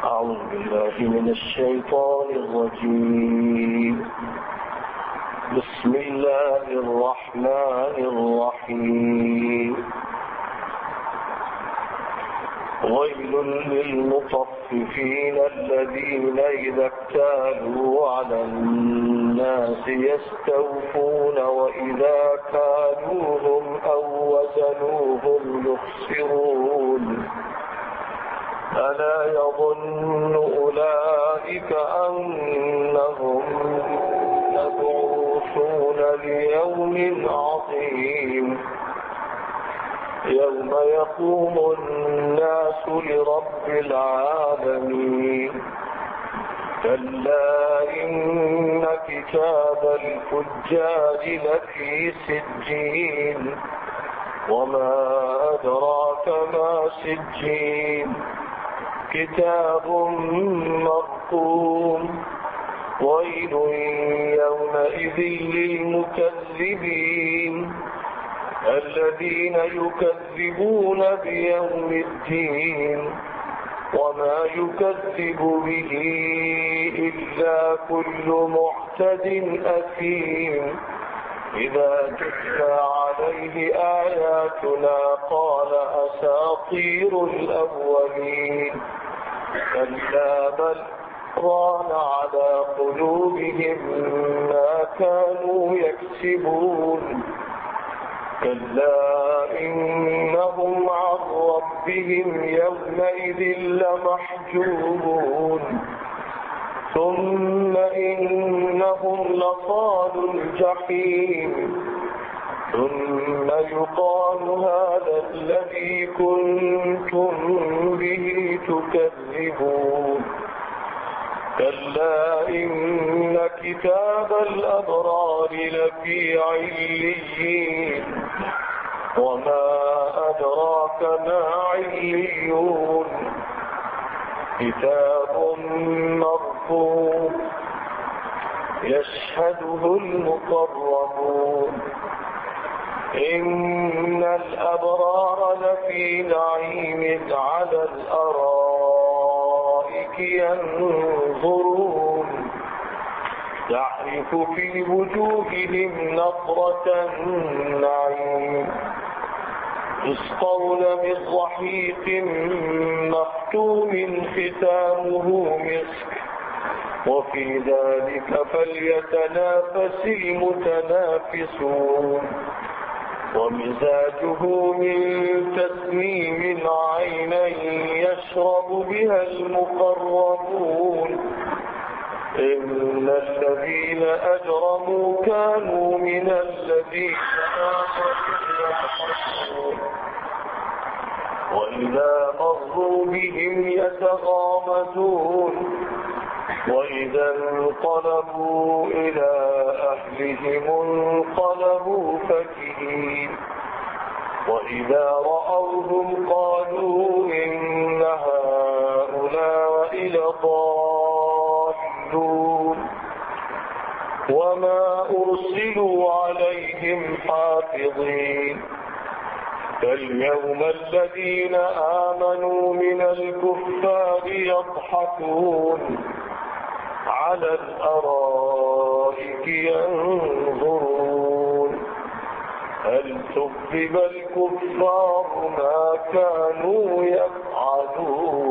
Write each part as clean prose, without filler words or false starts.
أعوذ بالله من الشيطان الرجيم بسم الله الرحمن الرحيم ويل للمطففين الذين إذا اكتالوا على الناس يستوفون وإذا كالوهم أو وزنوهم يخسرون ألا يظن أولئك أنهم مبعوثون ليوم عظيم يوم يقوم الناس لرب العالمين كلا إن كتاب الفجار لفي سجين وما أدراك ما سجين كتاب مرقوم ويل يومئذ للمكذبين الذين يكذبون بيوم الدين وما يكذب به إلا كل معتد أثيم إذا تتلى عليه آياتنا قال أساطير الأولين كلا بل ران على قلوبهم ما كانوا يكسبون كلا إنهم عن ربهم يومئذ لمحجوبون ثم إنهم لصالوا الجحيم ثم يقال هذا الذي كنتم به تكذبون كلا إن كتاب الأبرار لفي عليين وما أدراك ما عليون كتاب مرفوع يشهده المقربون إن الأبرار لفي نعيم على الأرائك ينظرون تعرف في وجوههم نضرة النعيم يسقون من رحيق مختوم ختامه مسك وفي ذلك فليتنافس المتنافسون ومزاجه من تسنيم عينا يشرب بها المقربون إن الذين أجرموا كانوا من الذين آمنوا وإذا مروا بهم يتغامزون وإذا انقلبوا إلى أهلهم انقلبوا فكهين وإذا رأوهم قالوا إن هؤلاء لضالون وما أرسلوا عليهم حافظين فاليوم الذين آمنوا من الكفار يضحكون على الأرائك ينظرون هل ثوب الكفار ما كانوا يفعلون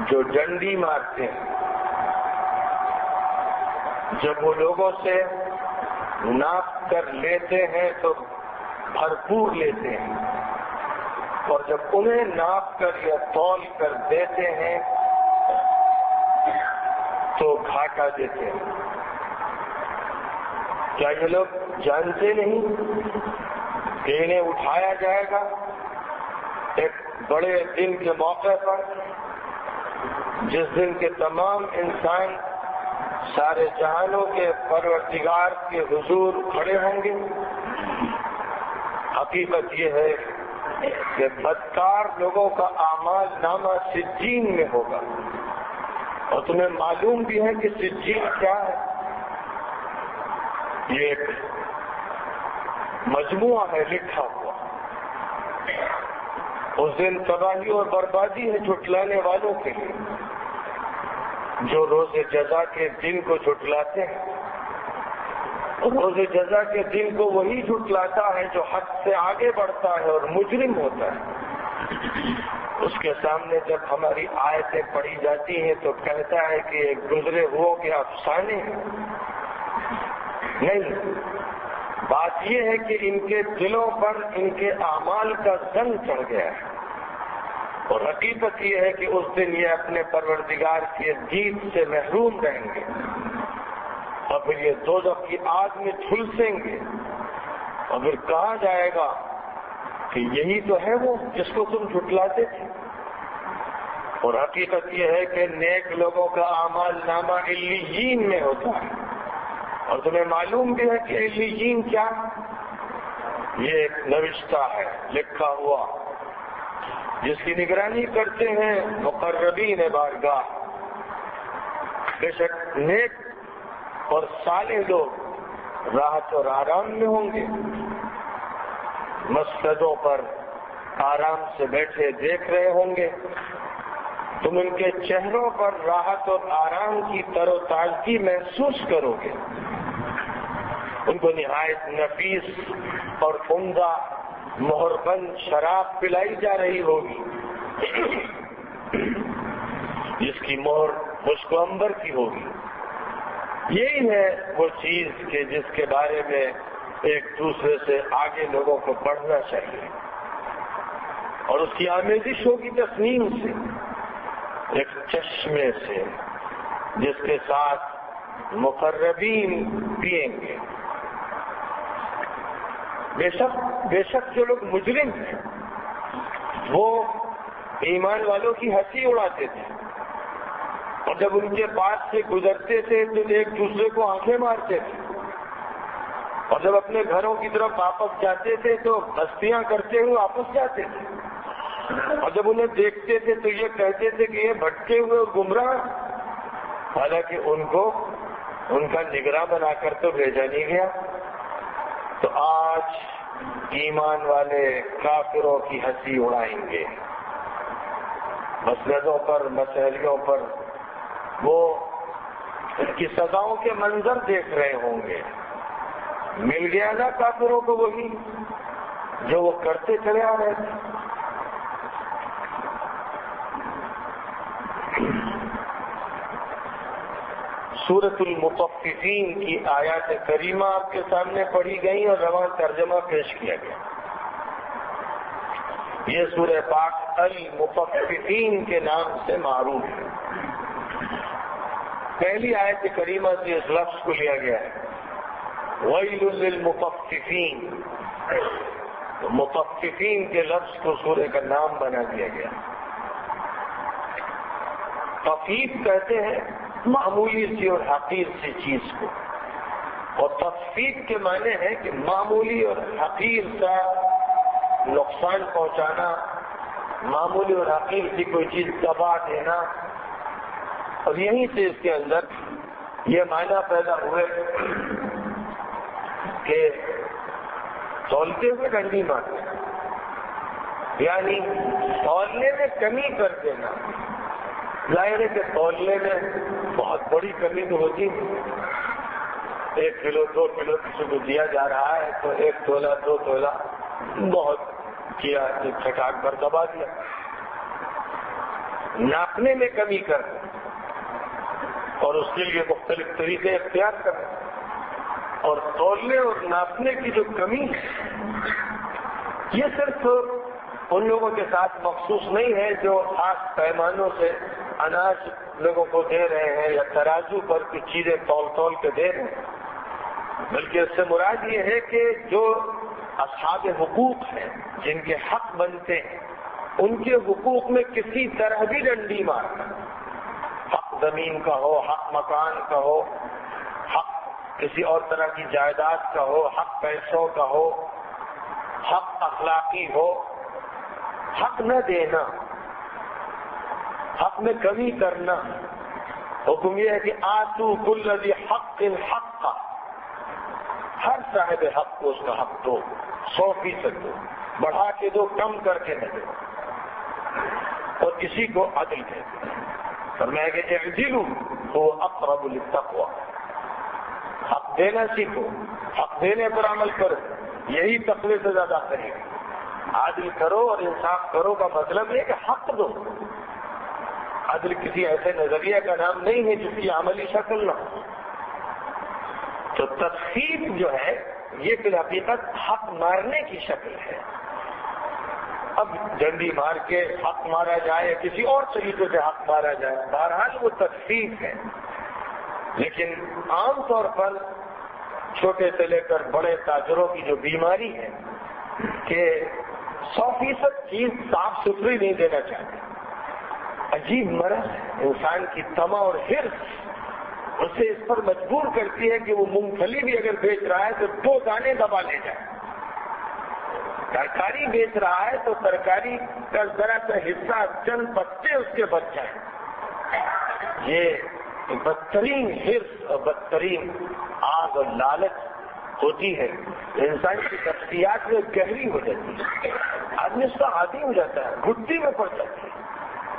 جو ڈنڈی مارتے ہیں، جب وہ لوگوں سے ناپ کر لیتے ہیں تو بھرپور لیتے ہیں، اور جب انہیں ناپ کر یا تول کر دیتے ہیں تو گھاٹا دیتے ہیں۔ کیا یہ لوگ جانتے نہیں کہ انہیں اٹھایا جائے گا ایک بڑے دن کے موقع پر، جس دن کے تمام انسان سارے جہانوں کے پروردگار کے حضور کھڑے ہوں گے؟ حقیقت یہ ہے کہ بدکار لوگوں کا اعمال نامہ سجین میں ہوگا، اور تمہیں معلوم بھی ہے کہ سجین کیا ہے؟ یہ ایک مجموعہ ہے لکھا ہوا۔ اس دن تباہی اور بربادی ہے جھٹلانے والوں کے لیے، جو روز جزا کے دن کو جھٹلاتے ہیں۔ روز جزا کے دن کو وہی جھٹلاتا ہے جو حد سے آگے بڑھتا ہے اور مجرم ہوتا ہے۔ اس کے سامنے جب ہماری آیتیں پڑھی جاتی ہیں تو کہتا ہے کہ یہ گزرے ہوئے کے افسانے ہیں۔ نہیں، بات یہ ہے کہ ان کے دلوں پر ان کے اعمال کا زنگ چڑھ گیا ہے، اور حقیقت یہ ہے کہ اس دن یہ اپنے پروردگار کے دید سے محروم رہیں گے، اور پھر یہ دوزخ کی آگ میں جھلسیں گے، اور پھر کہا جائے گا کہ یہی تو ہے وہ جس کو تم جھٹلاتے تھے۔ اور حقیقت یہ ہے کہ نیک لوگوں کا اعمال نامہ علیین میں ہوتا ہے، اور تمہیں معلوم بھی ہے کہ علیین کیا؟ یہ ایک نوشتہ ہے لکھا ہوا، جس کی نگرانی کرتے ہیں مقربین بارگاہ۔ بے شک نیک اور صالح لوگ راحت اور آرام میں ہوں گے، مسجدوں پر آرام سے بیٹھے دیکھ رہے ہوں گے، تم ان کے چہروں پر راحت اور آرام کی تر و تازگی محسوس کرو گے۔ ان کو نہایت نفیس اور عمدہ مہربند شراب پلائی جا رہی ہوگی، جس کی مہر مشک و عنبر کی ہوگی۔ یہی ہے وہ چیز کہ جس کے بارے میں ایک دوسرے سے آگے لوگوں کو پڑھنا چاہیے، اور اس کی آمیزش ہوگی تسنیم سے، ایک چشمے سے جس کے ساتھ مقربین پئیں گے۔ بے شک جو لوگ مجرم ہیں وہ ایمان والوں کی ہنسی اڑاتے تھے، اور جب ان کے پاس سے گزرتے تھے تو ایک دوسرے کو آنکھیں مارتے تھے، اور جب اپنے گھروں کی طرف واپس جاتے تھے تو مستیاں کرتے ہوئے واپس جاتے تھے، اور جب انہیں دیکھتے تھے تو یہ کہتے تھے کہ یہ بھٹکے ہوئے اور گمراہ، حالانکہ ان کو ان کا نگراں بنا کر تو بھیجا نہیں گیا۔ تو آج ایمان والے کافروں کی ہنسی اڑائیں گے، مسجدوں پر مسحلیوں پر وہ ان کی سزاؤں کے منظر دیکھ رہے ہوں گے۔ مل گیا نا کافروں کو وہی جو وہ کرتے چلے آ رہے تھے۔ سورۃ المطففین کی آیات کریمہ آپ کے سامنے پڑھی گئی اور رواں ترجمہ پیش کیا گیا۔ یہ سورہ پاک المطففین کے نام سے معروف ہے۔ پہلی آیت کریمہ سے اس لفظ کو لیا گیا ہے، ویل للمطففین، مطففین کے لفظ کو سورہ کا نام بنا دیا گیا۔ تفیف کہتے ہیں معمولی سی اور حقیر سی چیز کو، اور تخفیف کے معنی ہے کہ معمولی اور حقیر سا نقصان پہنچانا، معمولی اور حقیر سی کوئی چیز دبا دینا، اور یہیں سے اس کے اندر یہ معنی پیدا ہوئے کہ تولتے ہوئے ڈنڈی مارنا، یعنی تولنے میں کمی کر دینا۔ ظاہر ہے کہ تولنے میں بہت بڑی کمی تو ہوتی ہے، 1 کلو 2 کلو کسی کو دیا جا رہا ہے تو 1 تولہ 2 تولہ بہت کیا، چھٹاک پر دبا دیا۔ ناپنے میں کمی کر اور اس کے لیے مختلف طریقے اختیار کر اور تولنے اور ناپنے کی جو کمی ہے یہ صرف ان لوگوں کے ساتھ مخصوص نہیں ہے جو خاص پیمانوں سے اناج لوگوں کو دے رہے ہیں یا ترازو پر کی چیزیں تول کے دے رہے ہیں، بلکہ اس سے مراد یہ ہے کہ جو اصحاب حقوق ہیں، جن کے حق بنتے ہیں، ان کے حقوق میں کسی طرح بھی ڈنڈی مارنا، حق زمین کا ہو، حق مکان کا ہو، حق کسی اور طرح کی جائیداد کا ہو، حق پیسوں کا ہو، حق اخلاقی ہو، حق نہ دینا، حق میں کمی کرنا۔ حکم یہ ہے کہ آتو کل ذی حق حق، ہر صاحب حق کو اس کا حق دو، 100% دو، بڑھا کے دو، کم کر کے نہ دو، اور کسی کو عدل دے۔ فرمایا کہ اعدلوا هو اقرب للتقوى، حق دینا سیکھو، حق دینے پر عمل کرو، یہی تقوی سے زیادہ قریب۔ عدل کرو اور انصاف کرو کا مطلب ہے کہ حق دو۔ عدل کسی ایسے نظریہ کا نام نہیں ہے جس کی عملی شکل نہ ہو۔ تو تخفیف جو ہے یہ فی الحقیقت حق مارنے کی شکل ہے۔ اب ڈنڈی مار کے حق مارا جائے یا کسی اور طریقے سے حق مارا جائے، بہرحال وہ تخفیف ہے، لیکن عام طور پر چھوٹے سے لے کر بڑے تاجروں کی جو بیماری ہے کہ 100% چیز صاف ستھری نہیں دینا چاہتے۔ عجیب مرض ہے انسان کی طمع اور حرص، اسے اس پر مجبور کرتی ہے کہ وہ مونگ پھلی بھی اگر بیچ رہا ہے تو 2 دانے دبا لے جائے، ترکاری بیچ رہا ہے تو ترکاری کا ذرا سا حصہ، چند پتے اس کے بچ جائیں۔ یہ بدترین حرص اور بدترین آگ اور لالچ ہوتی ہے، انسان کی شخصیات میں گہری ہو جاتی ہے، آدمی اس کا عادی ہو جاتا ہے، گھٹی میں پڑ جاتی ہے۔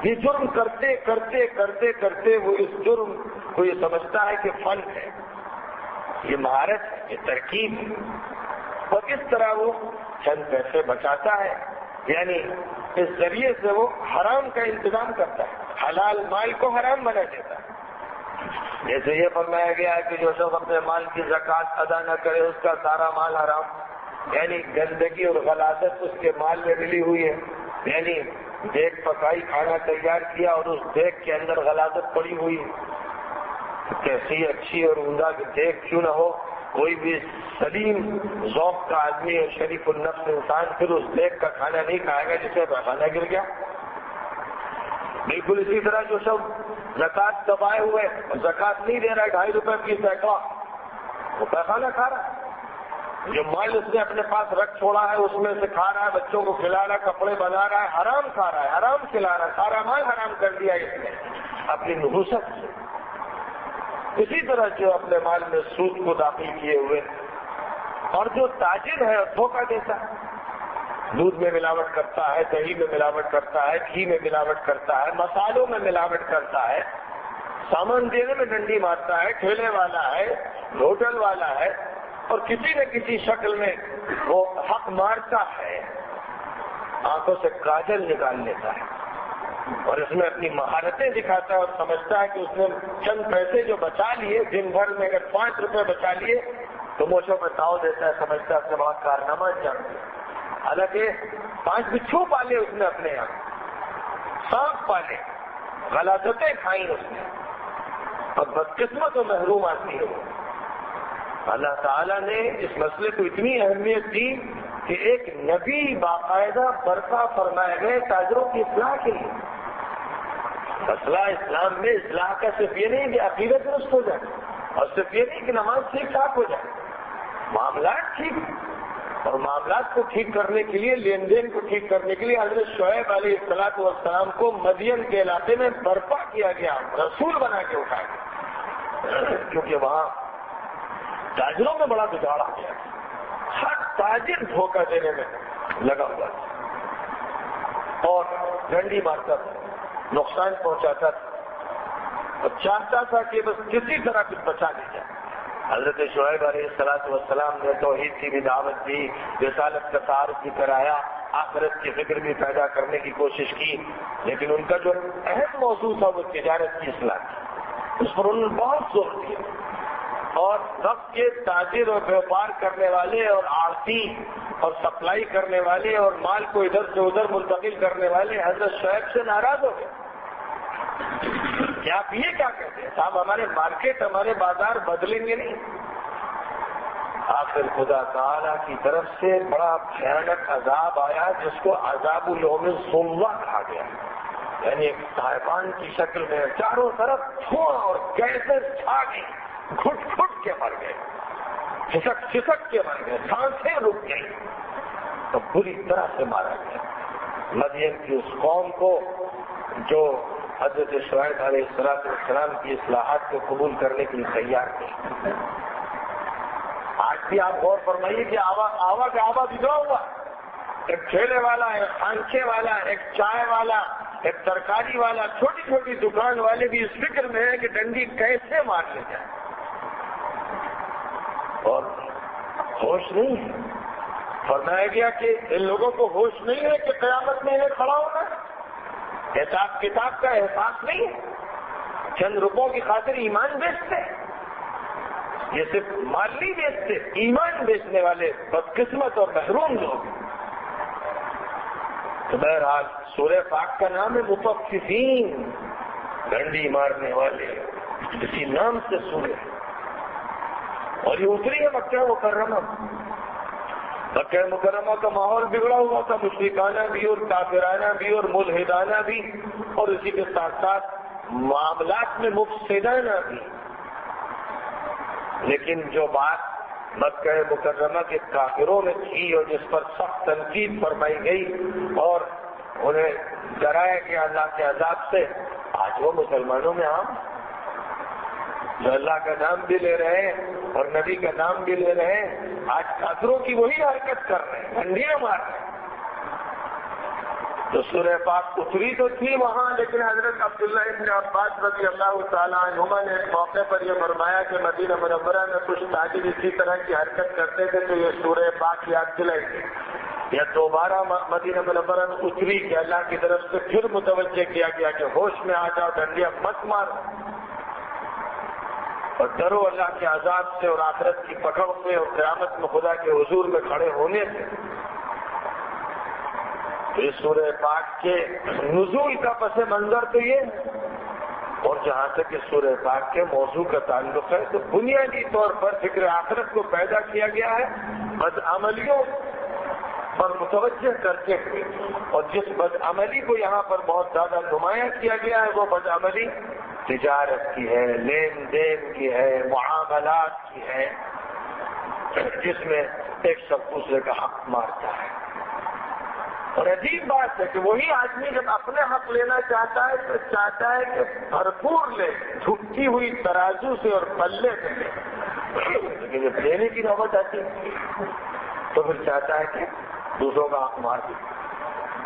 یہ جرم کرتے کرتے کرتے کرتے وہ اس جرم کو یہ سمجھتا ہے کہ فن ہے، یہ مہارت ہے، یہ ترکیب ہے، اور اس طرح وہ چند پیسے بچاتا ہے، یعنی اس ذریعے سے وہ حرام کا انتظام کرتا ہے، حلال مال کو حرام بنا دیتا ہے۔ جیسے یہ فرمایا گیا ہے کہ جو شخص اپنے مال کی زکوٰۃ ادا نہ کرے اس کا سارا مال حرام، یعنی گندگی اور غلاظت اس کے مال میں ملی ہوئی ہے، یعنی دیگ پکائی، کھانا تیار کیا اور اس دیگ کے اندر غلاظت پڑی ہوئی ہے، کیسی اچھی اور عمدہ دیگ کیوں نہ ہو، کوئی بھی سلیم ذوق کا آدمی اور شریف النفس انسان پھر اس دیگ کا کھانا نہیں کھائے گا جسے پیخانہ گر گیا۔ بالکل اسی طرح جو سب زکوٰۃ دبائے ہوئے زکوٰۃ نہیں دے رہا ہے، 2.5 روپے کی سیکڑا، وہ پیخانہ کھا رہا ہے۔ جو مال اس نے اپنے پاس رکھ چھوڑا ہے اس میں سے کھا رہا ہے، بچوں کو کھلا رہا ہے، کپڑے بنا رہا ہے، حرام کھا رہا ہے، حرام کھلا رہا ہے، سارا مال حرام کر دیا اس نے اپنی نحوست سے۔ اسی طرح جو اپنے مال میں سود کو داخل کیے ہوئے، اور جو تاجر ہے دھوکہ دیتا ہے، دودھ میں ملاوٹ کرتا ہے، دہی میں ملاوٹ کرتا ہے، گھی میں ملاوٹ کرتا ہے، مسالوں میں ملاوٹ کرتا ہے، سامان دینے میں ڈنڈی مارتا ہے، ٹھیلے والا ہے، ہوٹل والا ہے، اور کسی نہ کسی شکل میں وہ حق مارتا ہے، آنکھوں سے کاجل نکال لیتا ہے اور اس میں اپنی مہارتیں دکھاتا ہے اور سمجھتا ہے کہ اس نے چند پیسے جو بچا لیے، دن بھر میں اگر 5 روپے بچا لیے تو موچوں پہ تاؤ دیتا ہے، سمجھتا ہے اپنے بڑا کارنامہ انجام دیا۔ حالانکہ 5 بچھو پالے اس نے اپنے یہاں، سانپ پالے، غلاظتیں کھائیں اس نے، اور بدقسمت و محروم آدمی ہے وہ۔ اللہ تعالیٰ نے اس مسئلے کو اتنی اہمیت دی کہ ایک نبی باقاعدہ برپا فرمائے گئے تاجروں کی اصلاح کے لیے۔ مسئلہ اسلام میں اصلاح کا صرف یہ نہیں کہ عقیدت درست ہو جائے، اور صرف یہ نہیں کہ نماز ٹھیک ٹھاک ہو جائے، معاملات ٹھیک، اور معاملات کو ٹھیک کرنے کے لیے، لین دین کو ٹھیک کرنے کے لیے حضرت شعیب علیہ السلام کو مدین کے علاقے میں برپا کیا گیا، رسول بنا کے اٹھایا گیا، کیونکہ وہاں تاجروں میں بڑا بگاڑ آ گیا، ہر تاجر دھوکہ دینے میں لگا ہوا تھا اور ڈنڈی مارتا تھا، نقصان پہنچاتا تھا اور چاہتا تھا کہ بس کسی طرح کچھ بچا لے جائے۔ حضرت شعیب علیہ السلام نے توحید کی بھی دعوت دی، رسالت کا تعارف بھی کرایا، آخرت کی فکر بھی پیدا کرنے کی کوشش کی، لیکن ان کا جو اہم موضوع تھا وہ تجارت کی اصلاح تھی، اس پر انہوں نے بہت زور دیا۔ اور وقت کے تاجر اور بیوپار کرنے والے اور آڑتی اور سپلائی کرنے والے اور مال کو ادھر سے ادھر منتقل کرنے والے حضرت شعیب سے ناراض ہو گئے کہ آپ یہ کیا کہتے ہیں صاحب، ہمارے مارکیٹ ہمارے بازار بدلیں گے نہیں۔ آخر خدا تعالیٰ کی طرف سے بڑا بھیانک عذاب آیا جس کو عذاب الیوم الظلہ کہا گیا، یعنی ایک طائفان کی شکل میں چاروں طرف دھواں اور گیسیں چھا گئی، گھٹ گھٹ کے مر گئے، کھسک کھسک کے مر گئے، سانسیں رک گئی، تو بری طرح سے مارا گیا۔ مدین کی اس قوم کو جو حضرت شعیب علیہ السلام کی اصلاحات کو قبول کرنے کے لیے تیار تھی۔ آج بھی آپ غور فرمائیے کہ آوا کا آوا بگڑا ہوا، ایک ٹھیلے والا، ایک خانچے والا، ایک چائے والا، ایک ترکاری والا، چھوٹی چھوٹی دکان والے بھی اس فکر میں ہے کہ ڈنڈی کیسے مار لے جائے، اور ہوش نہیں ہے۔ فرمایا گیا کہ ان لوگوں کو ہوش نہیں ہے کہ قیامت میں انہیں کھڑا ہونا ہے، حساب کتاب کا احساس نہیں ہے، چند روپوں کی خاطر ایمان بیچتے، یہ صرف مال نہیں بیچتے، ایمان بیچنے والے بدقسمت اور محروم لوگ۔ تو بہرحال سورہ پاک کا نام ہے مطففین، ڈنڈی مارنے والے، اسی نام سے سورہ، اور یہ اتری ہے مکہ مکرمہ۔ مکہ مکرمہ کا ماحول بگڑا ہوا تھا، مشرکانہ بھی اور کافرانہ بھی اور ملحدانہ بھی، اور اسی کے ساتھ ساتھ معاملات میں مفسدانہ بھی۔ لیکن جو بات مکہ مکرمہ کے کافروں میں تھی اور جس پر سخت تنقید فرمائی گئی اور انہیں ڈرایا گیا اللہ کے عذاب سے، آج وہ مسلمانوں میں عام، جو اللہ کا نام بھی لے رہے ہیں اور نبی کا نام بھی لے رہے ہیں، آج کافروں کی وہی حرکت کر رہے ہیں، ڈنڈیاں مار رہے ہیں۔ تو سورہ پاک اتری تو تھی وہاں، لیکن حضرت عبداللہ ابن عباس رضی اللہ تعالیٰ عنہما نے ایک موقع پر یہ فرمایا کہ مدینہ منورہ میں کچھ تاجر اسی طرح کی حرکت کرتے تھے تو یہ سورہ پاک یاد دلائی تھی، یا دوبارہ مدینہ منورہ میں اتری کہ اللہ کی طرف سے پھر متوجہ کیا گیا کہ ہوش میں آ جاؤ، ڈنڈیاں مت مارو اور ڈرو اللہ کے عذاب سے اور آخرت کی پکڑ سے اور قیامت میں خدا کے حضور میں کھڑے ہونے سے۔ تو اس سورہ پاک کے نزول کا پس منظر تو یہ ہے، اور جہاں تک اس سورہ پاک کے موضوع کا تعلق ہے تو بنیادی طور پر فکر آخرت کو پیدا کیا گیا ہے بدعملیوں پر متوجہ کرتے ہوئے، اور جس بدعملی کو یہاں پر بہت زیادہ نمایاں کیا گیا ہے وہ بدعملی تجارت کی ہے، لین دین کی ہے، معاملات کی ہے، جس میں ایک شخص دوسرے کا حق مارتا ہے۔ اور عجیب بات ہے کہ وہی آدمی جب اپنے حق لینا چاہتا ہے تو چاہتا ہے کہ بھرپور لے، جھکتی ہوئی ترازو سے اور پلے سے لے، لیکن جب لینے کی نوبت آتی ہے تو پھر چاہتا ہے کہ دوسروں کا حق مار دے۔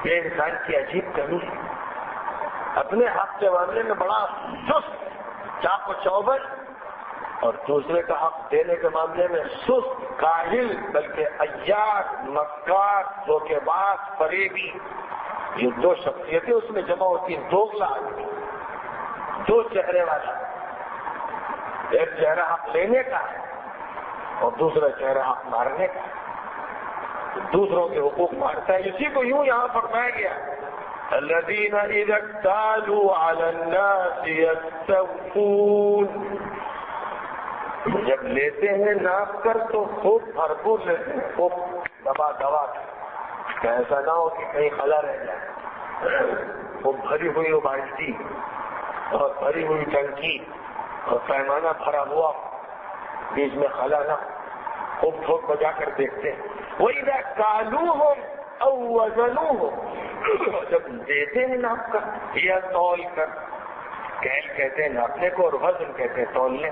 یہ انسان کی عجیب کمی ہے، اپنے حق کے معاملے میں بڑا سست، چاق و چوبند، اور دوسرے کا حق دینے کے معاملے میں سست، کاہل، بلکہ عیار، مکار، دھوکے باز، فریبی۔ یہ دو شخصیتیں اس میں جمع ہوتی ہیں، دوگلا آدمی، دو چہرے والا، ایک چہرہ حق لینے کا ہے اور دوسرا چہرہ حق مارنے کا ہے، دوسروں کے حقوق مارتا ہے۔ اسی کو یوں یہاں فرمایا گیا، الذین اذا اکتالوا علی الناس یستوفون، جب لیتے ہیں ناپ کر تو خوب بھرپور لیتے ہیں، خوب دبا کہ ایسا نہ ہو کہ کہیں خلا رہ جائے، خوب بھری ہوئی وہ بالٹی اور بھری ہوئی ٹنکی اور پیمانہ بھرا ہوا، بیچ میں خلا نہ، خوب ٹھوک بجا کر دیکھتے ہیں۔ وَإِذَا كَالُوهُمْ أَوْ وَزَنُوهُمْ، جب دیتے ہیں ناپ کر یا تول کر، کیل کہتے ہیں ناپنے کو اور وزن کہتے ہیں تولنے،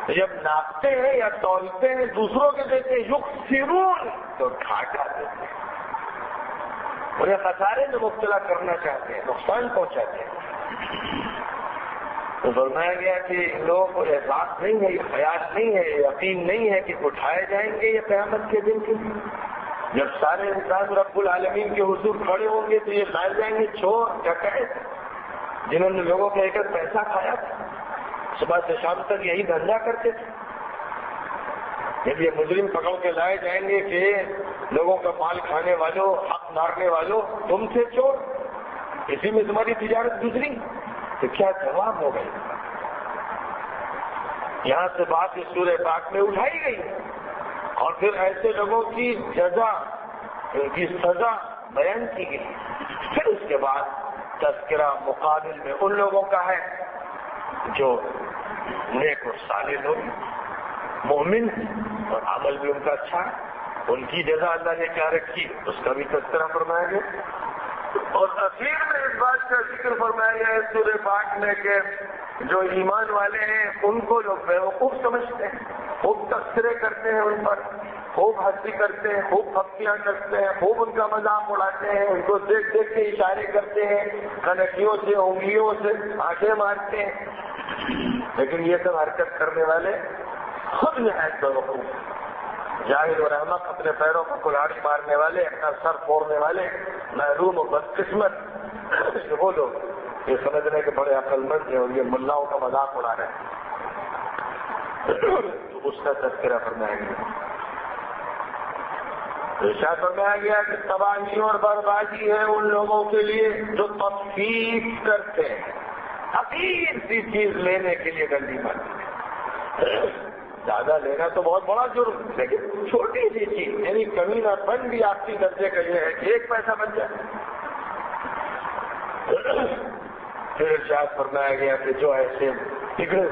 جب ناپتے ہیں یا تولتے ہیں دوسروں کے دیتے ہیں، یخسرون، تو گھاٹا دیتے ہیں، انہیں خسارے میں مبتلا کرنا چاہتے ہیں، نقصان پہنچاتے ہیں۔ تو فرمایا گیا کہ لوگوں کو احساس نہیں ہے، یہ خیال نہیں ہے، یقین نہیں ہے کہ اٹھائے جائیں گے یہ قیامت کے دن کے، جب سارے انسان رب العالمین کے حضور کھڑے ہوں گے تو یہ کھائے جائیں گے چور ڈکیت جنہوں نے لوگوں کا ایک پیسہ کھایا تھا، صبح سے شام تک یہی دھندا کرتے تھے۔ جب یہ مجرم پکڑ کے لائے جائیں گے کہ لوگوں کا مال کھانے والوں، حق مارنے والوں، تم تھے چور، اسی میں تمہاری تجارت گزری، تو کیا جواب ہوگا؟ یہاں سے بات اس سورہ پاک میں اٹھائی گئی اور پھر ایسے لوگوں کی جزا، ان کی سزا بیان کی گئی۔ پھر اس کے بعد تذکرہ مقابل میں ان لوگوں کا ہے جو نیک اور صالح لوگ، مومن اور عمل بھی ان کا اچھا ہے، ان کی جزا اللہ نے کیا رکھی اس کا بھی تذکرہ فرمایا گیا۔ اور اخیر میں اس بات کا ذکر فرمایا گیا ہے سورہ پاک میں کہ جو ایمان والے ہیں ان کو لوگ بیوقوف سمجھتے ہیں، خوب تذکرے کرتے ہیں ان پر، خوب ہنسی کرتے ہیں، خوب پھپتیاں کرتے ہیں، خوب ان کا مذاق اڑاتے ہیں، ان کو دیکھ دیکھ کے اشارے کرتے ہیں، کنکھیوں سے انگلیوں سے آنکھیں مارتے ہیں، لیکن یہ سب حرکت کرنے والے خود نہایت بیوقوف، جاہل اور احمق، اپنے پیروں کو کلاڑی مارنے والے، اپنا سر پھوڑنے والے، محروم اور بدقسمت وہ لوگ یہ سمجھ رہے ہیں کہ بڑے عقل مند ہیں اور یہ ملاؤں کا مذاق اڑا رہے ہیں، تو اس کا تذکرہ فرمایا گیا۔ ارشاد فرمایا گیا کہ تباہی اور بربادی ہے ان لوگوں کے لیے جو تطفیف کرتے ہیں، حقیر سی چیز لینے کے لیے گندی بات، زیادہ لینا تو بہت بڑا جرم، لیکن چھوٹی سی چیز یعنی کمینہ پن بھی آخری درجے کا یہ ہے کہ ایک پیسہ بن جائے۔ پھر ارشاد فرمایا گیا کہ جو ایسے بگڑے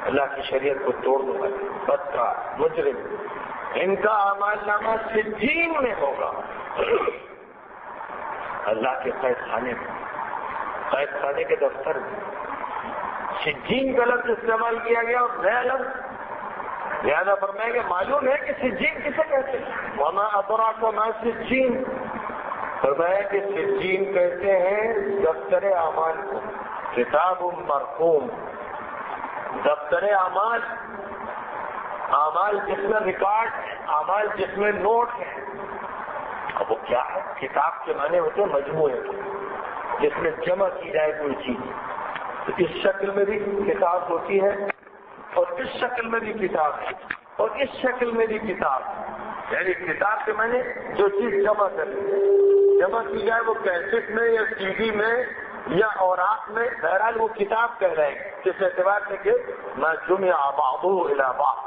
اللہ کی شریعت کو توڑنے والے، بدکار، مجرم، ان کا اعمال نامہ سجین میں ہوگا، اللہ کے قید خانے میں، قید خانے کے دفتر میں۔ سجین کا لفظ استعمال کیا گیا اور نیا لفظ لہٰذا فرمائیں گے معلوم ہے کہ سجین کسے کہتے ہیں، وما ادراک ما سجین، فرمایا کہ سجین کہتے ہیں دفتر اعمال کو، کتاب مرقوم، دفتر اعمال، اعمال جس میں ریکارڈ ہے، اعمال جس میں نوٹ ہے۔ اب وہ کیا ہے؟ کتاب کے معنی ہوتے ہیں مجموعے کے، جس میں جمع کی جائے کوئی چیز، تو اس شکل میں بھی کتاب ہوتی ہے اور اس شکل میں بھی کتاب ہے اور اس شکل میں بھی کتاب، یعنی کتاب کے معنی جو چیز جمع جمع کی جائے، وہ کیسٹ میں یا سی ڈی میں یا اوراق میں، بہرحال وہ کتاب کہہ رہے ہیں، اس اعتبار سے کہ ما جمع بعضه الى بعض،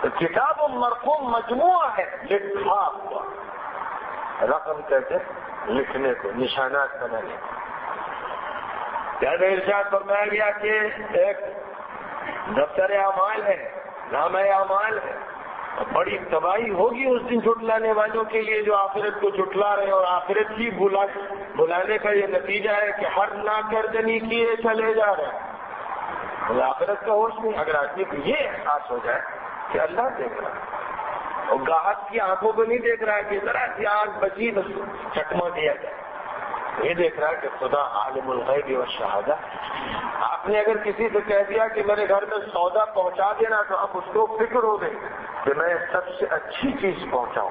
تو کتاب مرقوم مجموعہ ہے، لکھا ہوا، رقم کہتے ہیں لکھنے کو، نشانات بنانے کو۔ یعنی ارشاد فرمایا گیا کہ ایک دفتر اعمال ہے، نامہ اعمال ہے، بڑی تباہی ہوگی اس دن جھٹلانے والوں کے لیے جو آخرت کو جھٹلا رہے ہیں، اور آخرت کی بلانے کا یہ نتیجہ ہے کہ ہر ناکردنی کیے چلے جا رہے ہیں، آخرت کا ہوش نہیں۔ اگر آدمی کو یہ احساس ہو جائے کہ اللہ دیکھ رہا ہے اور گاہک کی آنکھوں کو نہیں دیکھ رہا ہے کہ ذرا سی آنکھ بچی بس چکما دیا جائے، یہ دیکھ رہا ہے کہ خدا عالم الغیب والشہادہ۔ آپ نے اگر کسی سے کہہ دیا کہ میرے گھر میں سودا پہنچا دینا، تو اب اس کو فکر ہو گئی کہ میں سب سے اچھی چیز پہنچاؤں،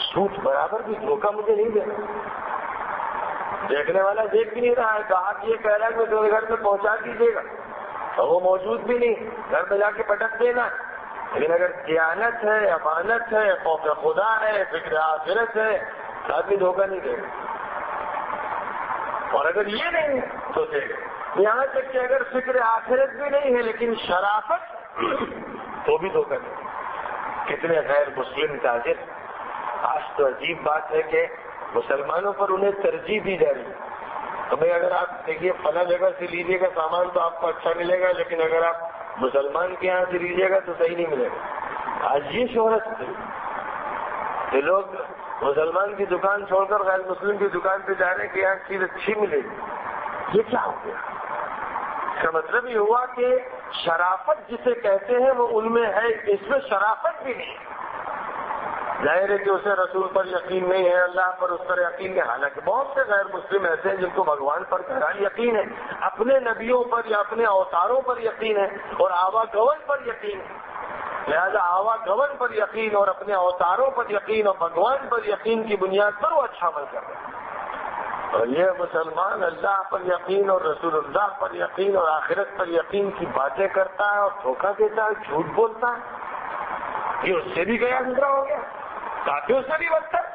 سوٹ برابر بھی دھوکہ مجھے نہیں دینا۔ دیکھنے والا دیکھ بھی نہیں رہا ہے، گاہک یہ کہہ رہا ہے کہ میرے گھر میں پہنچا دیجیے گا، اور وہ موجود بھی نہیں، گھر میں جا کے پٹک دینا۔ لیکن اگر دیانت ہے، امانت ہے، خوف خدا ہے، فکر آخرت ہے، آدمی دھوکہ نہیں دے گا۔ اور اگر یہ نہیں تو دے گا، یہاں تک کہ اگر فکر آخرت بھی نہیں ہے لیکن شرافت، تو بھی دھوکہ نہیں۔ کتنے غیر مسلم تاجر، آج تو عجیب بات ہے کہ مسلمانوں پر انہیں ترجیح دی جا رہی ہے۔ تو بھائی اگر آپ دیکھیے فلاں جگہ سے لیجیے گا سامان تو آپ کو اچھا ملے گا، لیکن اگر آپ مسلمان کے یہاں سے لیجیے گا تو صحیح نہیں ملے گا۔ آج یہ شہرت ہے کہ لوگ مسلمان کی دکان چھوڑ کر غیر مسلم کی دکان پہ جا رہے ہیں کہ یہاں چیز اچھی ملے گی۔ یہ کیا ہو گیا؟ اس کا مطلب یہ ہوا کہ شرافت جسے کہتے ہیں وہ ان میں ہے، اس میں شرافت بھی نہیں۔ ظاہر ہے کہ اسے رسول پر یقین نہیں ہے، اللہ پر اس پر یقین ہے، حالانکہ بہت سے غیر مسلم ایسے ہیں جن کو بھگوان پر گہرا یقین ہے، اپنے نبیوں پر یا اپنے اوتاروں پر یقین ہے اور آبا گون پر یقین ہے، لہذا آوا گون پر یقین اور اپنے اوتاروں پر یقین اور بھگوان پر یقین کی بنیاد پر وہ اچھا عمل کر رہے ہیں. اور یہ مسلمان اللہ پر یقین اور رسول اللہ پر یقین اور آخرت پر یقین کی باتیں کرتا ہے اور دھوکہ دیتا ہے, جھوٹ بولتا ہے, یہ اس سے بھی گیا گزرا ہو گیا, کافی اس سے بھی بدتر.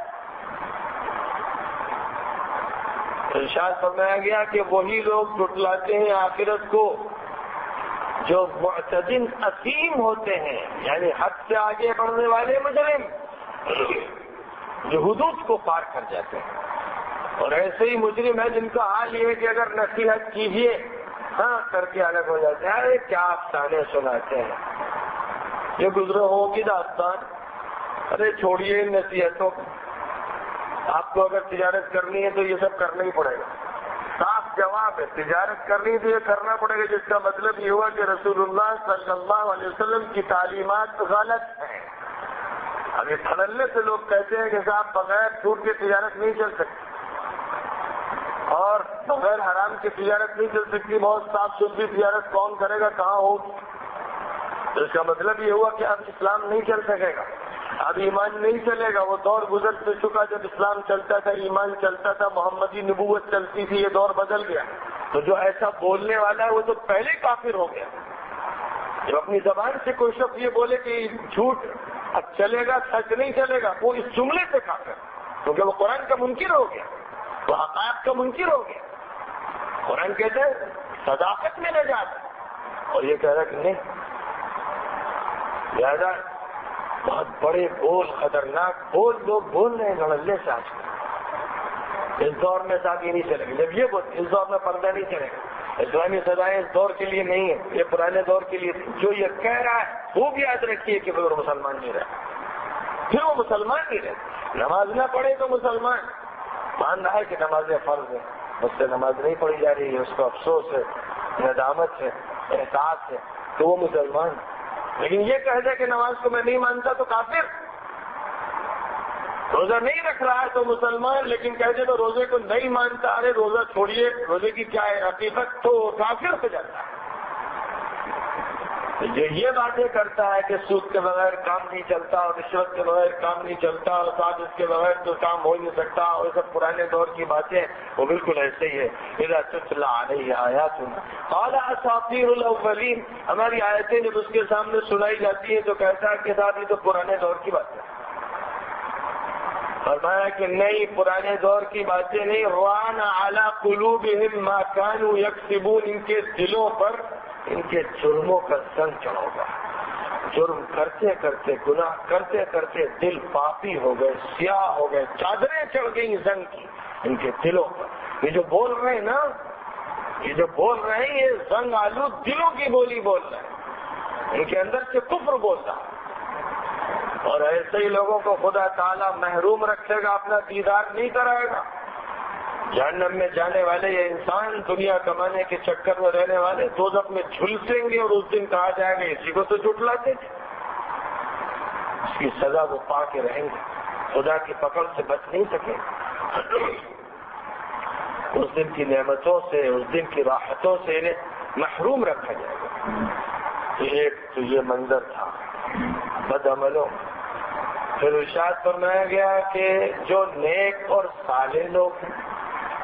ارشاد فرمایا گیا کہ وہی لوگ جھٹلاتے ہیں آخرت کو جو معتدن اثیم ہوتے ہیں, یعنی حد سے آگے بڑھنے والے مجرم, جو حدود کو پار کر جاتے ہیں. اور ایسے ہی مجرم ہے جن کا حال یہ ہے کہ اگر نصیحت کیجیے ہاں کر کے الگ ہو جاتے ہیں. ارے کیا افسانے سناتے ہیں, یہ گزرے ہوگی داستان. ارے چھوڑیے ان نصیحتوں کو, آپ کو اگر تجارت کرنی ہے تو یہ سب کرنا ہی پڑے گا. صاف جواب ہے, تجارت کرنی ہے تو یہ کرنا پڑے گا, جس کا مطلب یہ ہوا کہ رسول اللہ صلی اللہ علیہ وسلم کی تعلیمات غلط ہیں. اب یہ تھڑلنے سے لوگ کہتے ہیں کہ صاحب بغیر چھوٹ کے تجارت نہیں چل سکتی اور بغیر حرام کی تجارت نہیں چل سکتی, بہت صاف ستھری تجارت کون کرے گا, کہاں ہوگی. تو اس کا مطلب یہ ہوا کہ اب اسلام نہیں چل سکے گا, اب ایمان نہیں چلے گا. وہ دور گزر سے چکا جب اسلام چلتا تھا, ایمان چلتا تھا, محمدی نبوت چلتی تھی, یہ دور بدل گیا. تو جو ایسا بولنے والا ہے وہ تو پہلے کافر ہو گیا. جب اپنی زبان سے کوئی شخص یہ بولے کہ جھوٹ اب چلے گا, سچ نہیں چلے گا, وہ اس جملے سے کافر, کیونکہ وہ قرآن کا منکر ہو گیا, وہ حقائق کا منکر ہو گیا. قرآن کہتے ہیں صداقت میں نجات, اور یہ کہہ رہا کہ نہیں. لہذا بہت بڑے بول, خطرناک بول لوگ بول رہے ہیں گھڑلے سے آج کل. اس دور میں شادی نہیں چلے گی, جب یہ بول اس دور میں پردہ نہیں چلے گا. اسلامی سزائیں اس دور کے لیے نہیں ہے, یہ پرانے دور کے لیے. جو یہ کہہ رہا ہے وہ بھی یاد رکھیے کہ وہ مسلمان نہیں رہے, پھر وہ مسلمان نہیں رہے. نماز نہ پڑھے تو مسلمان مان رہا ہے کہ نمازیں فرض ہے, مجھ سے نماز نہیں پڑھی جا رہی ہے, اس کو افسوس ہے, ندامت ہے, احساس ہے, تو وہ مسلمان. لیکن یہ کہہ دے کہ نماز کو میں نہیں مانتا تو کافر. روزہ نہیں رکھ رہا ہے تو مسلمان, لیکن کہہ دے تو روزے کو نہیں مانتا, ارے روزہ چھوڑیے, روزے کی کیا ہے حقیقت, تو کافر ہو جاتا ہے. جو یہ باتیں کرتا ہے کہ سود کے بغیر کام نہیں چلتا اور رشوت کے بغیر کام نہیں چلتا اور ساتھ اس کے بغیر تو کام ہو نہیں سکتا, اور سب پرانے دور کی باتیں, وہ بالکل ایسے ہی ہے. اذا تتلی علیہ آیاتنا قال اساطیر الاولین, ہماری آیتیں جب اس کے سامنے سنائی جاتی ہیں تو کہتا ہے کہ صاحب یہ تو پرانے دور کی باتیں. فرمایا کہ نہیں, پرانے دور کی باتیں نہیں. روان علی قلوبہم ما کانوا یکسبون, ان کے دلوں پر ان کے جرموں کا زنگ چڑھا ہوگا. جرم کرتے کرتے, گناہ کرتے کرتے دل پاپی ہو گئے, سیاہ ہو گئے, چادریں چڑھ گئی زنگ کی ان کے دلوں پر. یہ جو بول رہے ہیں نا, یہ جو بول رہے ہیں, یہ زنگ آلود دلوں کی بولی بول رہے ہیں, ان کے اندر سے کفر بول رہا. اور ایسے ہی لوگوں کو خدا تعالیٰ محروم رکھے گا, اپنا دیدار نہیں کرائے گا. جہنم میں جانے والے یہ انسان, دنیا کمانے کے چکر میں رہنے والے, دوزخ میں جھلسیں گے, اور اس دن کہا جائے گا اسی کو تو جھٹلاتے تھے. اس کی سزا وہ پا کے رہیں گے, خدا کی پکڑ سے بچ نہیں سکے. اس دن کی نعمتوں سے, اس دن کی راحتوں سے انہیں محروم رکھا جائے گا. ایک تو یہ منظر تھا بد عملوں. پھر ارشاد فرمایا گیا کہ جو نیک اور صالح لوگ ہیں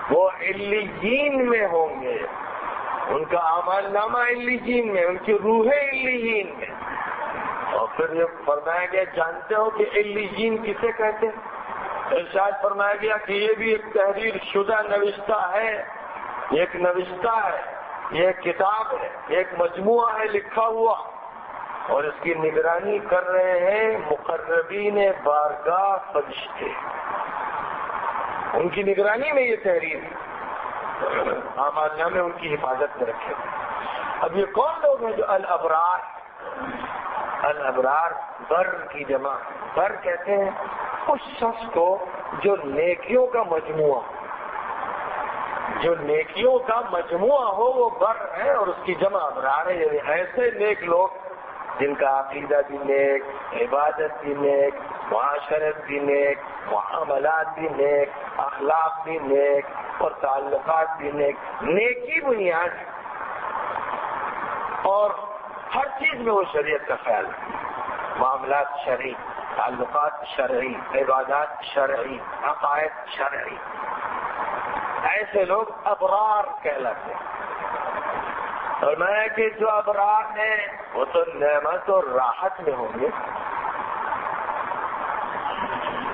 وہ علیین میں ہوں گے, ان کا اعمال نامہ علیین میں, ان کی روحیں علیین میں. اور پھر یہ فرمایا گیا, جانتے ہو کہ علیین کسے کہتے ہیں؟ ارشاد فرمایا گیا کہ یہ بھی ایک تحریر شدہ نوشتہ ہے, یہ ایک نوشتہ ہے, یہ ایک کتاب ہے, ایک مجموعہ ہے لکھا ہوا, اور اس کی نگرانی کر رہے ہیں مقربین بارگاہ فرشتے. ان کی نگرانی میں یہ تحریر, اعمال نامے ان کی حفاظت میں رکھے. اب یہ کون لوگ ہیں جو الابرار, الابرار بر کی جمع, بر کہتے ہیں اس شخص کو جو نیکیوں کا مجموعہ, جو نیکیوں کا مجموعہ ہو وہ بر ہے, اور اس کی جمع ابرار ہے. یعنی ایسے نیک لوگ جن کا عقیدہ بھی نیک, عبادت بھی نیک, معاشرت بھی نیک, معاملات بھی نیک, اخلاق بھی نیک, اور تعلقات بھی نیک. نیکی بنیاد ہے, اور ہر چیز میں وہ شریعت کا خیال ہے. معاملات شرعی، تعلقات شرعی، عبادات شرعی، عقائد شرعی، ایسے لوگ ابرار کہلاتے ہیں۔ اور میں کہ جو ابرار ہیں وہ تو نعمت اور راحت میں ہوں گے،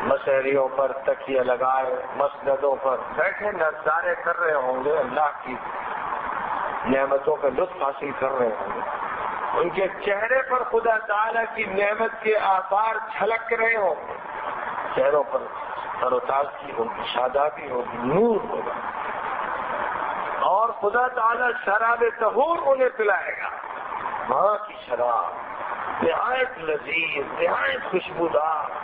مشہریوں پر تکیے لگائے، مسجدوں پر بیٹھے نظارے کر رہے ہوں گے، اللہ کی نعمتوں کا لطف حاصل کر رہے ہوں گے، ان کے چہرے پر خدا تعالیٰ کی نعمت کے آثار جھلک رہے ہوں گے، چہروں پر تر و تازگی ہوگی، شادابی ہوگی، نور ہوگا، اور خدا تعالیٰ شراب طہور انہیں پلائے گا، ماں کی شراب نہایت لذیذ، نہایت خوشبودار،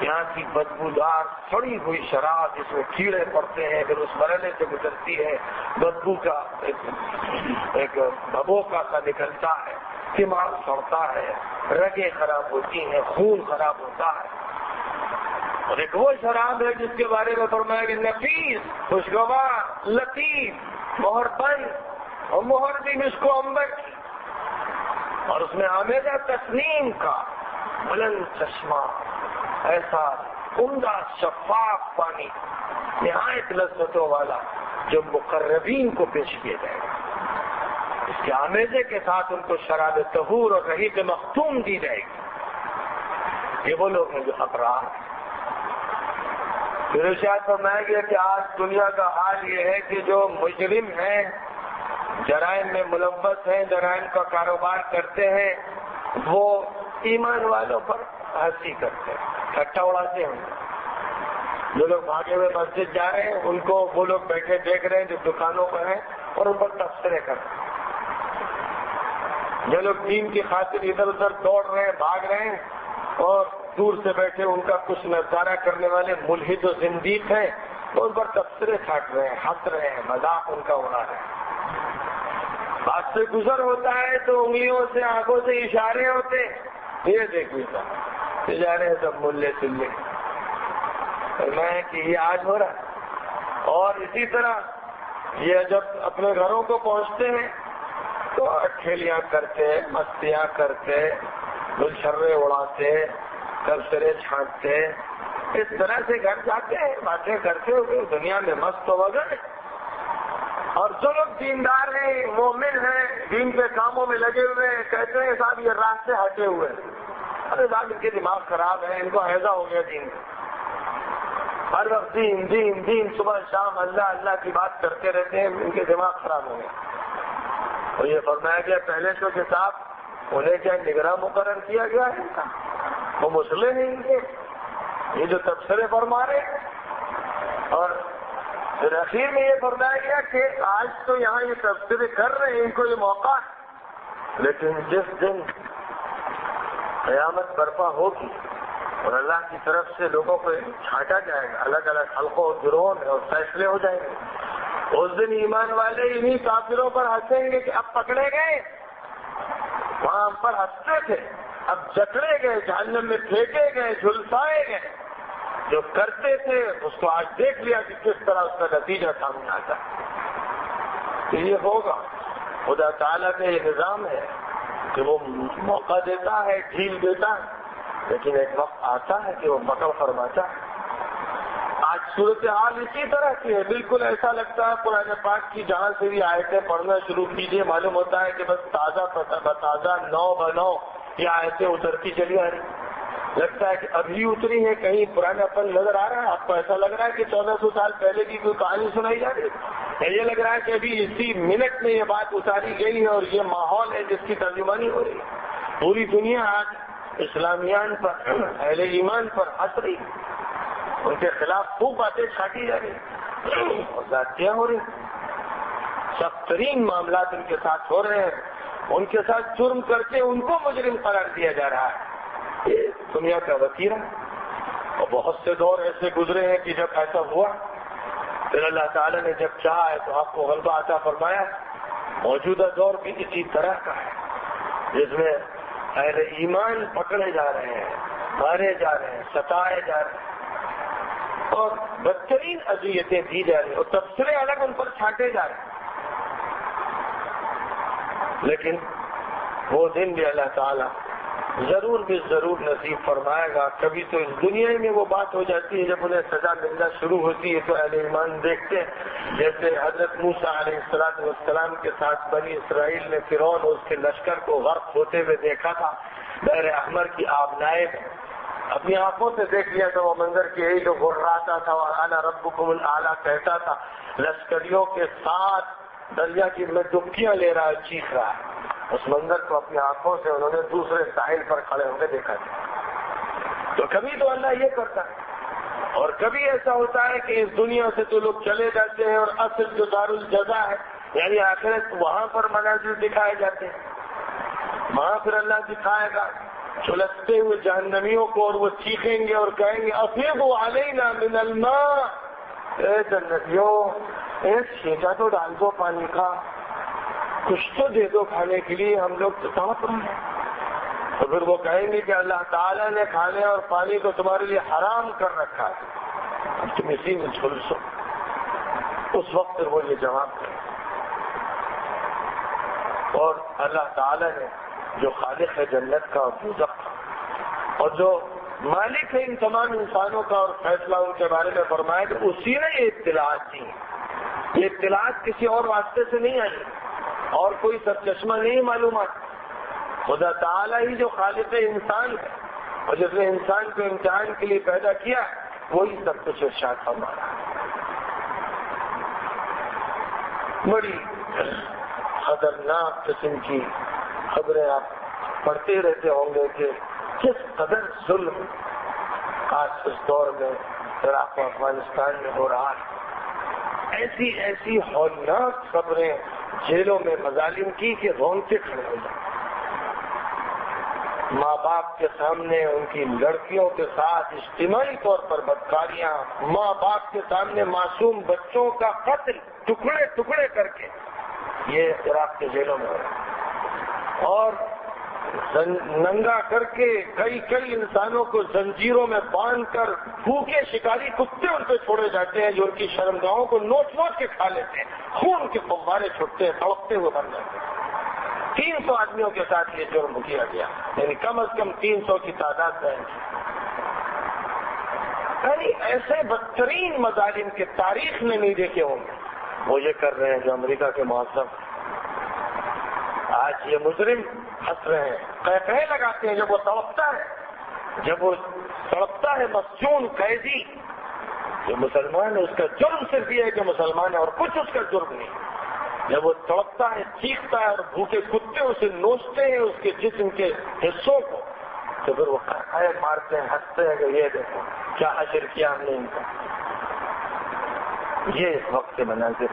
یہاں کی بدبودار سڑی ہوئی شراب جس میں کیڑے پڑتے ہیں، پھر اس مرحلے سے گزرتی ہے، بدبو کا ایک بھبوکا سا نکلتا ہے، دماغ سڑتا ہے، رگیں خراب ہوتی ہیں، خون خراب ہوتا ہے۔ اور ایک وہ شراب ہے جس کے بارے میں فرمایا کہ نفیس، خوشگوار، لطیف، مہر بند، اور مہر بھی مشک و عنبر کی، اور اس میں آمیزہ تسنیم کا بلند چشمہ، ایسا عمدہ شفاف پانی نہایت لذتوں والا جو مقربین کو پیش کیا جائے گا۔ اس کے آمیزے کے ساتھ ان کو شراب طہور اور رحیق مختوم دی جائے گی۔ یہ وہ لوگ ہیں جو ابرار ہیں۔ پھر ارشاد فرمایا گیا کہ آج دنیا کا حال یہ ہے کہ جو مجرم ہیں، جرائم میں ملوث ہیں، جرائم کا کاروبار کرتے ہیں، وہ ایمان والوں پر ہنسی کرتے ہیں، ٹھٹا اڑاتے ہیں۔ جو لوگ بھاگے ہوئے مسجد جا رہے ہیں ان کو وہ لوگ بیٹھے دیکھ رہے ہیں جو دکانوں پر ہیں اور ان پر تبصرے کرتے ہیں۔ جو لوگ دین کی خاطر ادھر ادھر دوڑ رہے ہیں، بھاگ رہے ہیں، اور دور سے بیٹھے ان کا کچھ نظارہ کرنے والے ملحد و زندیق ہیں، وہ ان پر تبصرے چھاٹ رہے ہیں، ہنس رہے ہیں، مذاق ان کا اڑا رہے ہیں۔ بات سے گزر ہوتا ہے تو انگلیوں سے، آنکھوں سے اشارے ہوتے ہیں، یہ دیکھیے جا رہے ہیں سب ملے سلے، میں کہ یہ آج ہو رہا ہے۔ اور اسی طرح یہ جب اپنے گھروں کو پہنچتے ہیں تو کھیلیاں کرتے، مستیاں کرتے، گلچھرے اڑاتے، تبصرے چھانٹتے، اس طرح سے گھر جاتے ہیں، باتیں کرتے ہوئے دنیا میں مست ہو گئے۔ اور جو لوگ دیندار ہیں، مومن ہیں، دین کے کاموں میں لگے ہوئے ہیں، کہتے ہیں صاحب یہ راہ سے ہٹے ہوئے، ارے صاحب ان کے دماغ خراب ہے، ان کو ہیضہ ہو گیا دین کا، ہر وقت دین دین دین، صبح شام اللہ اللہ کی بات کرتے رہتے ہیں، ان کے دماغ خراب ہو گئے۔ اور یہ فرمایا گیا پہلے تو کتاب انہیں کیا نگراں مقرر کیا گیا ہے، وہ مسئلے ہیں ان کے، یہ جو تبصرے فرما رہے ہیں۔ اور پھر اخیر میں یہ فرمایا گیا کہ آج تو یہاں یہ تبصرے کر رہے ہیں، ان کو یہ موقع ہے، لیکن جس دن قیامت برپا ہوگی اور اللہ کی طرف سے لوگوں کو چھانٹا جائے گا، الگ الگ حلقوں اور گروہوں میں، اور فیصلے ہو جائیں گے، اس دن ایمان والے انہی کافروں پر ہنسیں گے کہ اب پکڑے گئے، وہاں ہم پر ہنستے تھے، اب جکڑے گئے، جہنم میں پھینکے گئے، جھلسائے گئے، جو کرتے تھے اس کو آج دیکھ لیا کہ کس طرح اس کا نتیجہ سامنے آتا ہے۔ یہ ہوگا، خدا تعالیٰ کا یہ نظام ہے کہ وہ موقع دیتا ہے، ڈھیل دیتا ہے، لیکن ایک وقت آتا ہے کہ وہ پکڑ فرماتا ہے۔ آج صورتحال اسی طرح کی ہے، بالکل ایسا لگتا ہے قرآن پاک کی جہاں سے بھی آیتیں پڑھنا شروع کیجیے، معلوم ہوتا ہے کہ بس تازہ بتازہ 9 بنو یہ آیتیں اترتی چلی آ رہی، لگتا ہے کہ ابھی اتری ہے، کہیں پرانا پن نظر آ رہا ہے، آپ کو ایسا لگ رہا ہے کہ 1400 سال پہلے کی کوئی کہانی سنائی جا رہی ہے، یہ لگ رہا ہے کہ ابھی اسی منٹ میں یہ بات اتاری گئی ہے اور یہ ماحول ہے جس کی ترجمانی ہو رہی ہے۔ پوری دنیا آج اسلامیان پر، اہل ایمان پر ہنس رہی، ان کے خلاف خوب باتیں چھاٹی جا رہی اور زیادتیاں ہو رہی، سخت ترین معاملات ان کے ساتھ ہو رہے ہیں، ان کے ساتھ جرم کر کے ان کو مجرم قرار دیا جا رہا ہے۔ یہ دنیا کا وتیرہ، اور بہت سے دور ایسے گزرے ہیں کہ جب ایسا ہوا پھر اللہ تعالیٰ نے جب چاہا ہے تو آپ کو غلبہ عطا فرمایا۔ موجودہ دور بھی اسی طرح کا ہے جس میں اہل ایمان پکڑے جا رہے ہیں، مارے جا رہے ہیں، ستائے جا رہے ہیں، اور بدترین اذیتیں دی جا رہی ہیں، اور تبصرے الگ ان پر چھانٹے جا رہے ہیں۔ لیکن وہ دن بھی اللہ تعالیٰ ضرور بھی ضرور نصیب فرمائے گا. کبھی تو اس دنیا میں وہ بات ہو جاتی ہے جب انہیں سزا ملنا شروع ہوتی ہے تو اہل ایمان دیکھتے ہیں جیسے حضرت موسیٰ علیہ السلام کے ساتھ بنی اسرائیل نے فرعون اور اس کے لشکر کو غرق ہوتے ہوئے دیکھا تھا بحر احمر کی آبنائے میں. اپنی آنکھوں سے دیکھ لیا تھا وہ منظر کہ یہی جو گھراتا تھا اور انا ربکم الاعلیٰ کہتا تھا لشکریوں کے ساتھ دریا کی میں ڈبکیاں لے رہا ہے چیخ رہا ہے. اس منظر کو اپنی آنکھوں سے انہوں نے دوسرے ساحل پر کھڑے ہو کے دیکھا تھا. تو کبھی تو اللہ یہ کرتا ہے اور کبھی ایسا ہوتا ہے کہ اس دنیا سے تو لوگ چلے جاتے ہیں اور اصل جو دار الجزا ہے یعنی آخرت وہاں پر مناظر دکھائے جاتے ہیں. وہاں پھر اللہ دکھائے گا چھلکتے ہوئے جہنمیوں کو اور وہ چیخیں گے اور کہیں گے افیضوا علینا من الماء، اے جنتیوں ایک چھینٹا تو ڈال دو پانی کا، کچھ تو دے دو کھانے کے لیے، ہم لوگ تو تڑپ رہے ہیں. تو پھر وہ کہیں گے کہ اللہ تعالیٰ نے کھانے اور پانی کو تمہارے لیے حرام کر رکھا ہے، اب تم اسی میں جھلسو. اس وقت وہ یہ جواب دیں اور اللہ تعالیٰ نے جو خالق ہے جنت کا اور دوزخ کا اور جو مالک ہے ان تمام انسانوں کا اور فیصلہ ان کے بارے میں فرمایا کہ اسی نے یہ اطلاعات دی. یہ اطلاعات کسی اور واسطے سے نہیں آئی اور کوئی سرچشمہ نہیں معلومات. خدا تعالیٰ ہی جو خالق انسان ہے اور جس نے انسان کو امتحان کے لیے پیدا کیا وہی سب کچھ ارشاد فرما رہا ہے. بڑی خطرناک قسم کی خبریں آپ پڑھتے رہتے ہوں گے کہ کس قدر ظلم آج اس دور میں عراق و افغانستان میں ہو رہا ہے. ایسی ایسی ہولناک خبریں جیلوں میں مظالم کی کہ رونگٹے کھڑے ہو جائیں. ماں باپ کے سامنے ان کی لڑکیوں کے ساتھ اجتماعی طور پر بدکاریاں، ماں باپ کے سامنے معصوم بچوں کا قتل ٹکڑے ٹکڑے کر کے یہ عراق کے جیلوں میں ہو رہا ہے. اور ننگا کر کے کئی انسانوں کو زنجیروں میں باندھ کر بھوکے شکاری کتے ان پہ چھوڑے جاتے ہیں جو ان کی شرمگاہوں کو نوچ نوچ کے کھا لیتے ہیں. خون کے فوارے چھوٹتے ہیں، تڑپتے ہوئے بن جاتے ہیں. 300 آدمیوں کے ساتھ یہ جرم کیا گیا، یعنی کم از کم 300 کی تعداد ہے. یعنی ایسے بدترین مظالم کے تاریخ میں نہیں دیکھے ہوں گے وہ یہ کر رہے ہیں جو امریکہ کے معذب. آج یہ مجرم ہنس رہے ہیں، قہقہے لگاتے ہیں جب وہ تڑپتا ہے مسجون قیدی جو مسلمان ہے. اس کا جرم صرف یہ ہے کہ مسلمان ہے اور کچھ اس کا جرم نہیں. جب وہ تڑپتا ہے چیختا ہے اور بھوکے کتے اسے نوچتے ہیں اس کے جسم کے حصوں کو تو پھر وہ قہقہے مارتے ہیں، ہنستے ہیں کہ یہ دیکھو کیا حشر کیا ہم نے ان کا. یہ اس وقت کے مناظر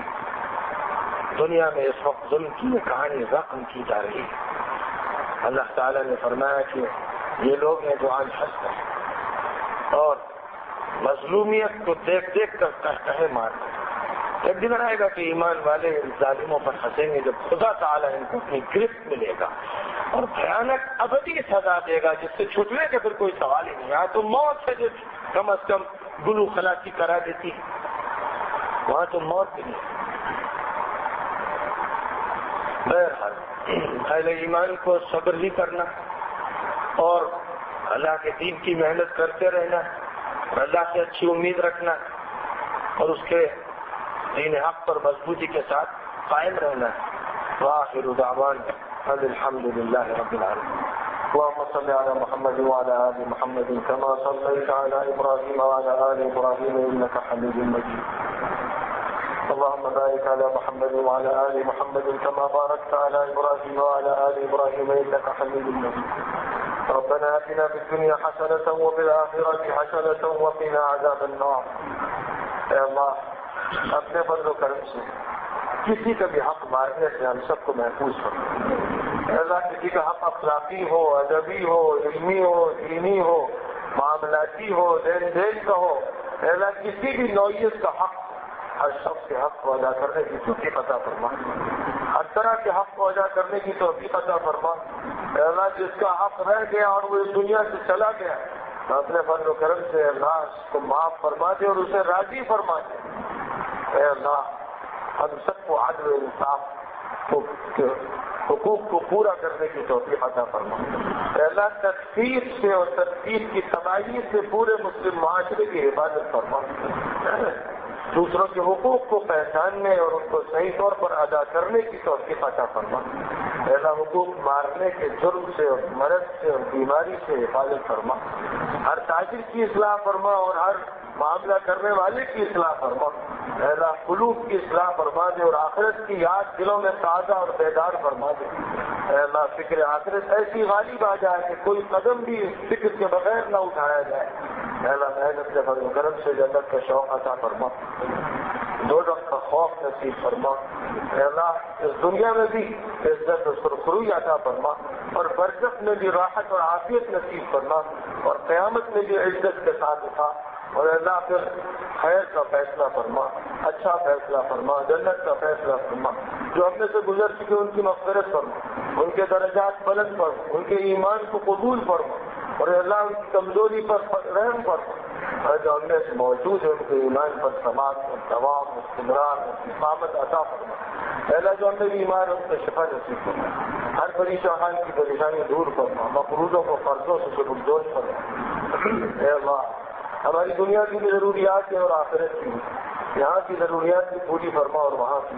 دنیا میں اس وقت ظلم کی کہانی رقم کی جا رہی ہے. اللہ تعالیٰ نے فرمایا کہ یہ لوگ ہیں جو آج ہنستے ہیں اور مظلومیت کو دیکھ دیکھ کر قہقہے مارتے ہیں. ایک دن آئے گا کہ ایمان والے ان ظالموں پر ہنسیں گے جب خدا تعالیٰ ان کو اپنی گرفت ملے گا اور بھیانک ابدی سزا دے گا جس سے چھٹنے کا پھر کوئی سوال ہی نہیں. یہاں تو موت ہے جو کم از کم گلو خلاصی کرا دیتی ہے، وہاں تو موت بھی نہیں. بہرحال اہل ایمان کو صبر ہی کرنا اور اللہ کے دین کی محنت کرتے رہنا اور اللہ سے اچھی امید رکھنا اور اس کے دین حق پر مضبوطی کے ساتھ قائم رہنا. وآخر دعوانا الحمد للہ رب العالمین. اللهم صل على محمد وعلى آل محمد كما صليت على إبراهيم وعلى آل إبراهيم إنك حميد مجيد. اللهم بارك على محمد وعلى آل محمد كما باركت على إبراهيم وعلى آل إبراهيم إنك حميد مجيد. ربنا آتنا في الدنيا حسنة وفي الآخرة حسنة وقنا عذاب النار. اے اللہ اپنے فضل و کرم سے کسی کا بھی حق مارنے سے ہم سب کو محفوظ کرو. اے اللہ کسی کا حق اخلاقی ہو، ادبی ہو، علمی ہو، دینی ہو، معاملاتی ہو، دین دین کا ہو، اے اللہ کسی بھی نوعیت کا حق ہر شخص کے حق کو ادا کرنے کی توفیق عطا فرما. ہر طرح کے حق کو ادا کرنے کی توفیق عطا فرما. اے اللہ جس کا حق رہ گیا اور وہ اس دنیا سے چلا گیا تو اپنے فضل و کرم سے اللہ اس کو معاف فرما دے اور اسے راضی فرما دے. اے اللہ ہم سب کو عدل و انصاف حقوق کو پورا کرنے کی توفیق عطا فرما۔ اے اللہ تکفیر سے اور ترتیب کی تباہی سے پورے مسلم معاشرے کی حفاظت فرما، دوسروں کے حقوق کو پہچاننے اور ان کو صحیح طور پر ادا کرنے کی توفیق عطا فرما۔ اے اللہ حقوق مارنے کے جرم سے اور مرض سے اور بیماری سے حفاظت فرما، ہر تاجر کی اصلاح فرما اور ہر معاملہ کرنے والے کی اصلاح فرما۔ اے اللہ قلوب کی اصلاح فرما دے اور آخرت کی یاد دلوں میں تازہ اور بیدار فرما دے۔ اے اللہ فکر آخرت ایسی غالب آ جائے کہ کوئی قدم بھی فکر کے بغیر نہ اٹھایا جائے۔ اے اللہ محنت سے فضل و کرم سے جنت کا شوق عطا فرما، دوزخ کا خوف نصیب فرما۔ اے اللہ اس دنیا میں بھی عزت و سرخروئی عطا فرما اور برزخ میں بھی راحت اور عافیت نصیب فرما اور قیامت میں بھی عزت کے ساتھ اٹھا، اور اللہ پھر خیر کا فیصلہ فرما، اچھا فیصلہ فرما، جنت کا فیصلہ فرما۔ جو اپنے سے گزر چکے ان کی مغفرت فرما، ان کے درجات بلند فرما، ان کے ایمان کو قبول فرما، اور اللہ ان کی کمزوری پر رحم فرما، اور جو ہم میں سے موجود ہے ان کے ایمان پر ثبات اور دوام استمرار اور استقامت عطا فرما۔ اے اللہ جو ہم میں بیمار ان سے شفا نصیب فرما، ہر پریشان کی پریشانی دور فرما، مقروضوں کو قرضوں سے سبکدوش فرما۔ اے اللہ ہماری دنیا کی بھی ضروریات ہیں اور آخرت کی، یہاں کی ضروریات بھی پوری فرما اور وہاں کی،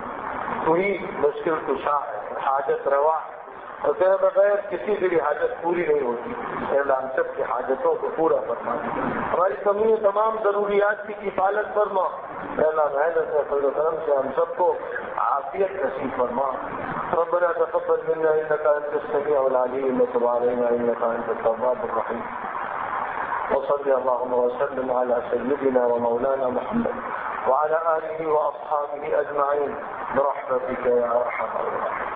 تو ہی مشکل کشا ہے، حاجت روا ہے، اور تیرے بغیر کسی کی بھی حاجت پوری نہیں ہوتی۔ اے اللہ ہم سب کی حاجتوں کو پورا فرما، ہماری کمی تمام ضروریات کی کفالت فرما۔ اے اللہ محنت سے فضل و کرم سے ہم سب کو عافیت نصیب فرما۔ ربنا تقبل منا انك انت السميع العليم وتب علينا انك انت التواب الرحيم، وصلى اللهم وسلم على سيدنا ومولانا محمد وعلى آله وأصحابه أجمعين برحمتك يا أرحم الراحمين۔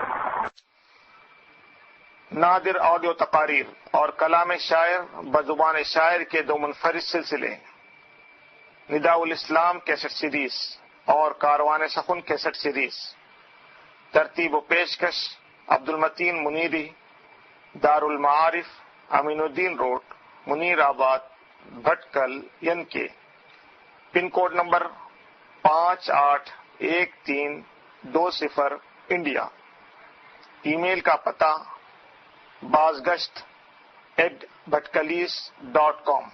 نادر آڈیو تقاریر اور کلام شاعر بزبان شاعر کے دو منفرد سلسلے، نداء الاسلام کیسٹ سیریز اور کاروان سخن کیسٹ سیریز، ترتیب و پیشکش عبد المتین منیری، دار المعارف امین الدین روڈ، منیر آباد، بھٹکل ین کے، پن کوڈ نمبر 581320 انڈیا۔ ای میل کا پتہ بازگشت@bhatkalis.com۔